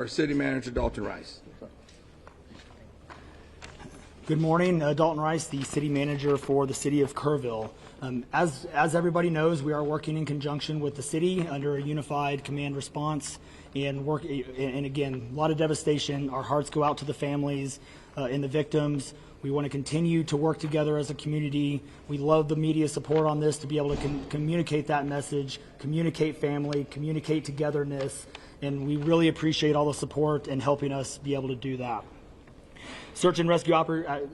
Our City Manager, Dalton Rice. Good morning, Dalton Rice, the City Manager for the City of Kerrville. As everybody knows, we are working in conjunction with the city under a unified command response and again, a lot of devastation. Our hearts go out to the families and the victims. We want to continue to work together as a community. We love the media support on this to be able to communicate that message, communicate family, communicate togetherness, and we really appreciate all the support and helping us be able to do that. Search and rescue,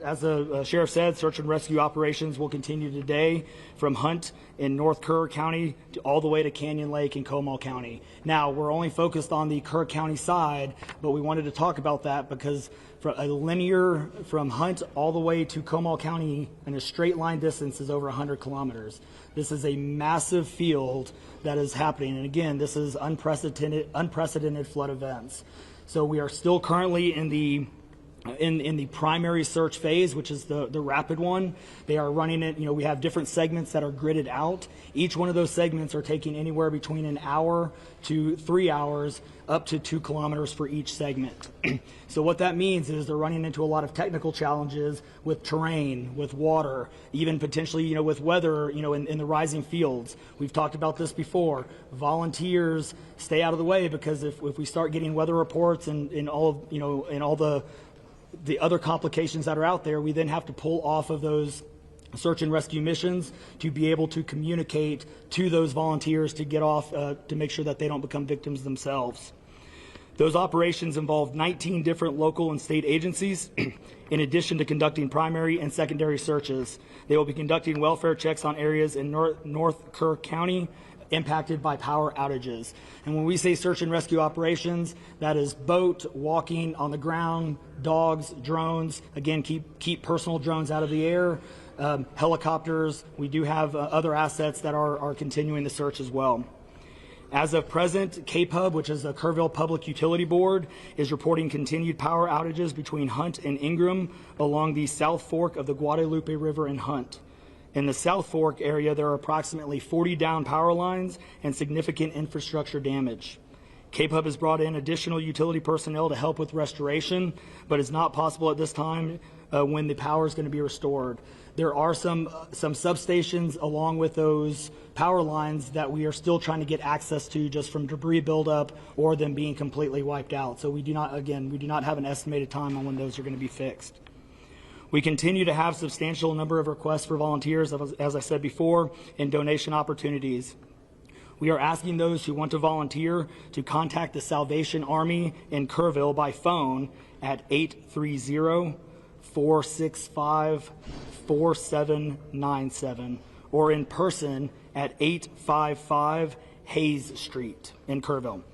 as the sheriff said, search and rescue operations will continue today from Hunt in North Kerr County all the way to Canyon Lake in Comal County. Now, we're only focused on the Kerr County side, but we wanted to talk about that because for a linear from Hunt all the way to Comal County in a straight line distance is over 100 kilometers. This is a massive field that is happening, and again, this is unprecedented flood events. So we are still currently in the primary search phase, which is the rapid one. They are running it, we have different segments that are gridded out. Each one of those segments are taking anywhere between an hour to 3 hours, up to 2 kilometers for each segment. So what that means is they're running into a lot of technical challenges with terrain, with water, even potentially, with weather, in the rising fields. We've talked about this before. Volunteers stay out of the way because if we start getting weather reports and all the other complications that are out there, we then have to pull off of those search and rescue missions to be able to communicate to those volunteers to get off, to make sure that they don't become victims themselves. Those operations involve 19 different local and state agencies, in addition to conducting primary and secondary searches. They will be conducting welfare checks on areas in North Kerr County impacted by power outages. And when we say search and rescue operations, that is boat, walking, on the ground, dogs, drones. Again, keep personal drones out of the air, helicopters. We do have other assets that are continuing the search as well. As of present, KPUB, which is the Kerrville Public Utility Board, is reporting continued power outages between Hunt and Ingram along the South Fork of the Guadalupe River in Hunt. In the South Fork area, there are approximately 40 down power lines and significant infrastructure damage. KPUB has brought in additional utility personnel to help with restoration, but it's not possible at this time when the power is going to be restored. There are some substations along with those power lines that we are still trying to get access to just from debris buildup or them being completely wiped out. So we do not have an estimated time on when those are going to be fixed. We continue to have substantial number of requests for volunteers, as I said before, and donation opportunities. We are asking those who want to volunteer to contact the Salvation Army in Kerrville by phone at 830-465-4797 or in person at 855 Hayes Street in Kerrville.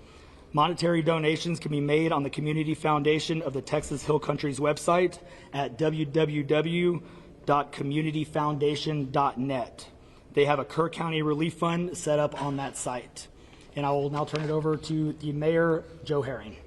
Monetary donations can be made on the Community Foundation of the Texas Hill Country's website at www.communityfoundation.net. They have a Kerr County Relief Fund set up on that site. And I will now turn it over to the Mayor, Joe Herring.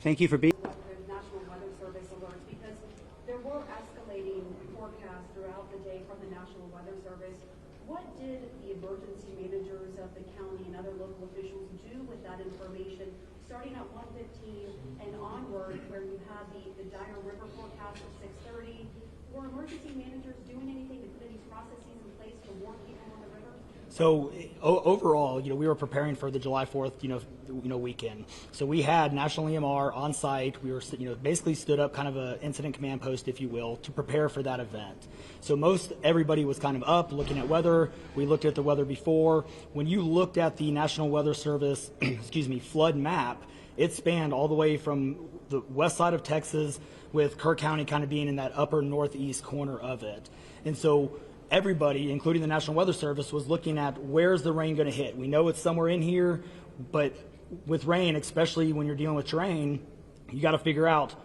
Thank you for being the National Weather Service alerts, because there were escalating forecasts throughout the day from the National Weather Service. What did the emergency managers of the county and other local officials do with that information, starting at 1:15 and onward, where you had the dire river forecast of 6:30? Were emergency managers doing anything to put any processes in place to warn people on the river? So overall, we were preparing for the July 4th, weekend. So we had National EMR on site. We were, basically stood up kind of a incident command post, if you will, to prepare for that event. So everybody was kind of up looking at weather. We looked at the weather before. When you looked at the National Weather Service, flood map, it spanned all the way from the west side of Texas, with Kerr County kind of being in that upper northeast corner of it. And so everybody, including the National Weather Service, was looking at where's the rain going to hit. We know it's somewhere in here, but with rain, especially when you're dealing with terrain, you got to figure out.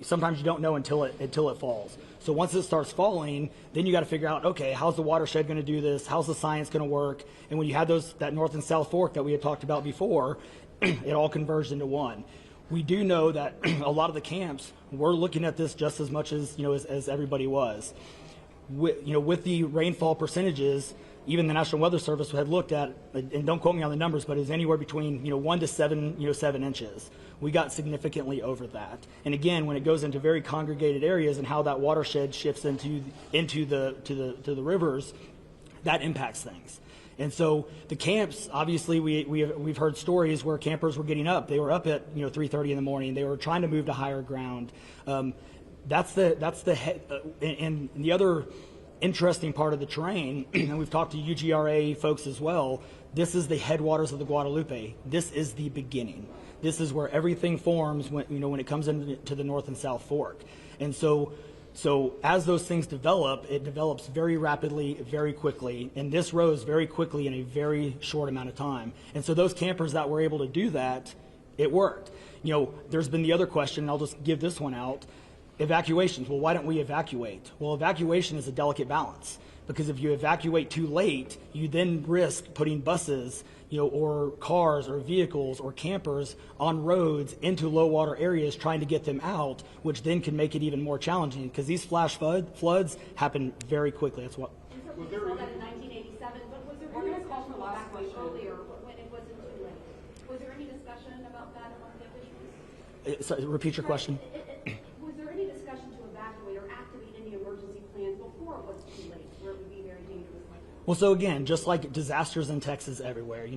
Sometimes you don't know until it falls. So once it starts falling, then you got to figure out, okay, how's the watershed going to do this? How's the science going to work? And when you had that North and South Fork that we had talked about before, it all converged into one. We do know that a lot of the camps were looking at this just as much as as everybody was. With the rainfall percentages, even the National Weather Service had looked at, and don't quote me on the numbers, but it's anywhere between 1 to 7 inches. We got significantly over that. And again, when it goes into very congregated areas and how that watershed shifts into the rivers, that impacts things. And so the camps, obviously, we've heard stories where campers were getting up. They were up at 3:30 in the morning. They were trying to move to higher ground. And the other interesting part of the terrain, and we've talked to UGRA folks as well, this is the headwaters of the Guadalupe. This is the beginning. This is where everything forms when it comes into the North and South Fork. And so as those things develop, it develops very rapidly, very quickly, and this rose very quickly in a very short amount of time. And so those campers that were able to do that, it worked. There's been the other question, and I'll just give this one out. Evacuations. Well, why don't we evacuate? Well, evacuation is a delicate balance, because if you evacuate too late, you then risk putting buses, or cars or vehicles or campers on roads into low water areas trying to get them out, which then can make it even more challenging, because these flash floods happen very quickly. That's what. We saw that in 1987, but was there any call for evacuation earlier when it wasn't too late? Was there any discussion about that among the officials? So, repeat your question. Was there any discussion to evacuate or activate any emergency plans before it was too late, where it would be very dangerous like that? Well, so again, just like disasters in Texas everywhere,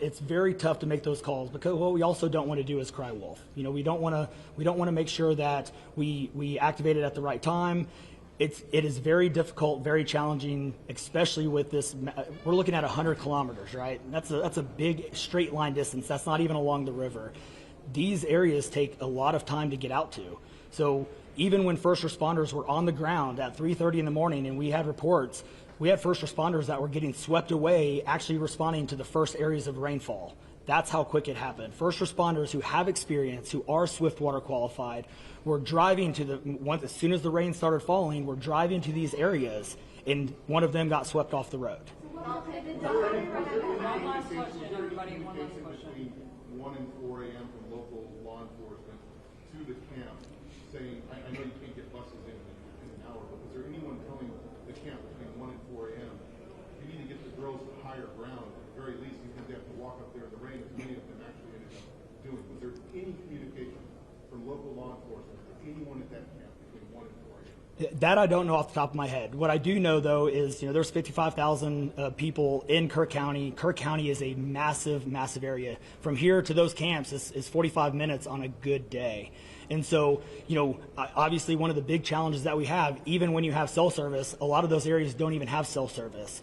it's very tough to make those calls, because what we also don't want to do is cry wolf. We don't want to make sure that we activate it at the right time. It is very difficult, very challenging, especially with this. We're looking at 100 kilometers, right? That's a big straight line distance. That's not even along the river. These areas take a lot of time to get out to. So even when first responders were on the ground at 3:30 in the morning, and we had reports, we had first responders that were getting swept away, actually responding to the first areas of rainfall. That's how quick it happened. First responders who have experience, who are Swiftwater qualified, were driving as soon as the rain started falling, were driving to these areas, and one of them got swept off the road. One last question, everybody. One last question. 1 and 4 a.m. from local law enforcement to the camp, saying, I know you can't get buses in an hour, but was there anyone telling the camp between 1 and 4 a.m. you need to get the girls to higher ground at the very least, because they have to walk up there in the rain, as many of them actually ended up doing? Was there any communication from local law enforcement to anyone at that camp between 1 and 4 a.m.? That I don't know off the top of my head. What I do know, though, is there's 55,000 people in Kirk County. Kirk County is a massive, massive area. From here to those camps is 45 minutes on a good day. And so, obviously one of the big challenges that we have, even when you have cell service, a lot of those areas don't even have cell service.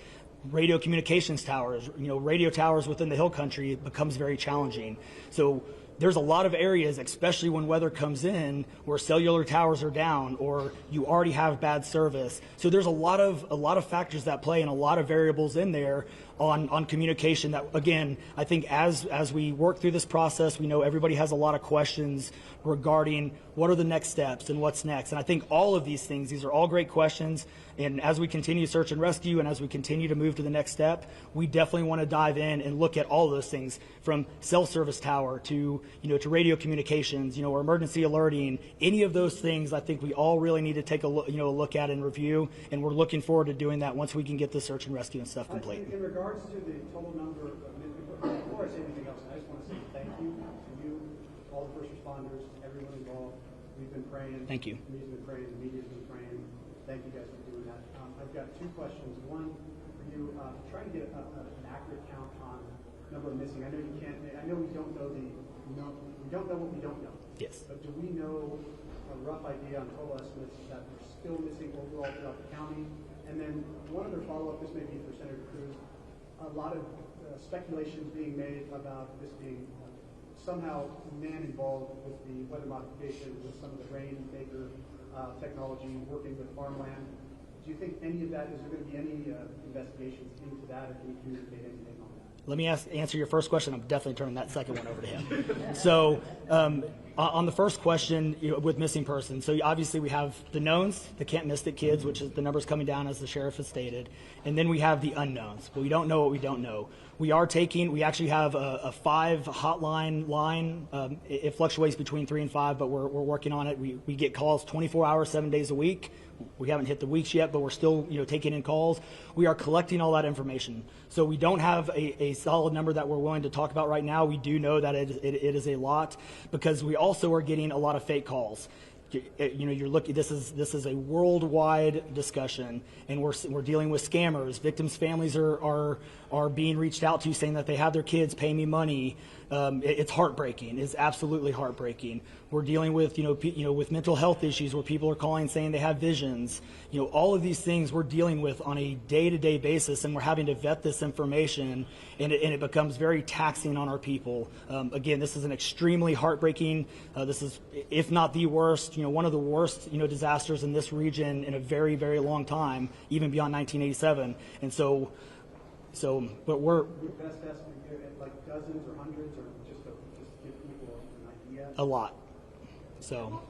Radio communications towers, radio towers within the hill country becomes very challenging. So there's a lot of areas, especially when weather comes in, where cellular towers are down or you already have bad service. So there's a lot of factors that play and a lot of variables in there on communication that, again, I think as we work through this process, we know everybody has a lot of questions regarding what are the next steps and what's next. And I think all of these things, these are all great questions. And as we continue search and rescue and as we continue to move to the next step, we definitely want to dive in and look at all of those things, from cell service tower to radio communications, or emergency alerting. Any of those things, I think we all really need to take a look at and review. And we're looking forward to doing that once we can get the search and rescue and stuff complete. In regards to the total number, before I say anything else, I just want to say thank you to you, all the first responders, everyone involved. We've been praying. Thank you. We've been praying. The media's been praying. Thank you guys for doing that. I've got two questions. One for you, trying to get an accurate count on number of missing. I know you can't. I know we don't know we don't know what we don't know. Yes. But do we know a rough idea on total estimates that we're still missing overall throughout the county? And then one other follow-up. This may be for Senator Cruz. A lot of speculations being made about this being somehow man involved with the weather modification, with some of the rainmaker technology, working with farmland. Do you think any of that, is there going to be any investigations into that, or can you communicate anything on that? Let me answer your first question. I'm definitely turning that second one over to him. So On the first question, with missing persons, so obviously we have the knowns, the can't miss it kids, which is the numbers coming down as the sheriff has stated, and then we have the unknowns. But we don't know what we don't know. We actually have a 5 hotline line. It fluctuates between 3 and 5, but we're working on it. We get calls 24 hours, 7 days a week. We haven't hit the weeks yet, but we're still taking in calls. We are collecting all that information. So we don't have a solid number that we're willing to talk about right now. We do know that it is a lot, because we also are getting a lot of fake calls. You're looking. This is a worldwide discussion, and we're dealing with scammers. Victims' families are being reached out to, saying that they have their kids, pay me money. It's heartbreaking. It's absolutely heartbreaking. We're dealing with with mental health issues where people are calling saying they have visions. All of these things we're dealing with on a day-to-day basis, and we're having to vet this information, and it becomes very taxing on our people. Again, this is an extremely heartbreaking. This is, if not the worst, one of the worst disasters in this region in a very, very long time, even beyond 1987. And but we're Your best estimate, like dozens or hundreds, or just to give people an idea? a lot. So,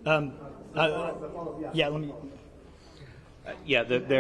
The follow-up, yeah, let me. Yeah,